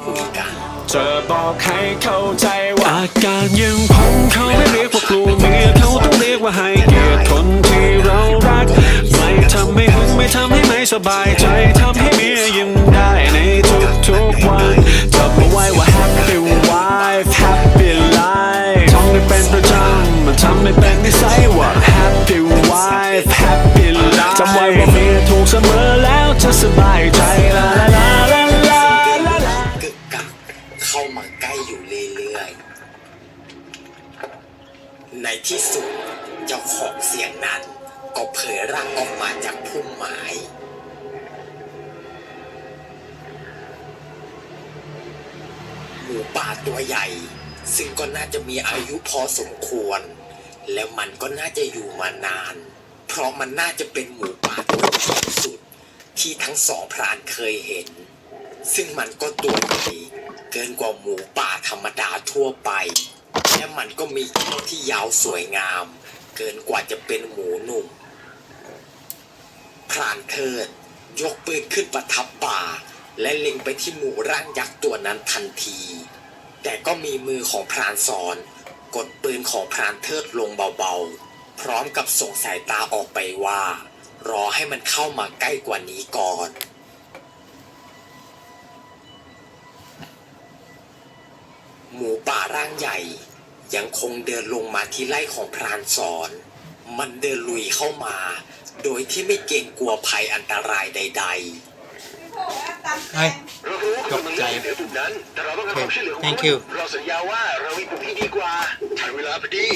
คุยกันจะบอกให้เข้าใจว่าอาการยังคงเขาไม่เรียกว่ากลัวเมียเขาต้องเรียกว่าให้เกียรติคนที่เรารักไม่ทำให้หึงไม่ทำให้ไม่สบายใจทำให้เมียยิ้มได้ในทุกๆวันจำเอาไว้ว่า happy wife happy life ท่องให้เป็นประจำมันทำให้เป็นนิสัยว่า happy wife happy life จำไว้ว่าเมียถูกเสมอแล้วจะสบายใจลาลาลาลาลาลา กึกกักเข้ามาใกล้อยู่เรื่อยๆในที่สุดเจ้าของเสียงนั้นก็เผยร่างออกมาจากพุ่มไม้หมูป่าตัวใหญ่ซึ่งก็น่าจะมีอายุพอสมควรแล้วมันก็น่าจะอยู่มานานเพราะมันน่าจะเป็นหมูป่าตัวใหญ่สุดที่ทั้งสองพรานเคยเห็นซึ่งมันก็ตัวใหญ่เกินกว่าหมูป่าธรรมดาทั่วไปและมันก็มีเขี้ยวที่ยาวสวยงามเกินกว่าจะเป็นหมูหนุ่มพรานเทิดยกปืนขึ้นประทับบ่าและเล็งไปที่หมูร่างยักษ์ตัวนั้นทันทีแต่ก็มีมือของพรานสอนกดปืนของพรานเทิดลงเบาๆพร้อมกับส่งสายตาออกไปว่ารอให้มันเข้ามาใกล้กว่านี้ก่อนหมูป่าร่างใหญ่ยังคงเดินลงมาที่ไร่ของพรานสอนมันเดินลุยเข้ามาโดยที่ไม่เกรงกลัวภัยอันตรายใดๆ เฮ้ยตกใจ แต่เราต้องการความช่วยเหลือของ Thank you เราสัญญาว่าเรามีปุ่มที่ดีกว่าทันเวลาพอดี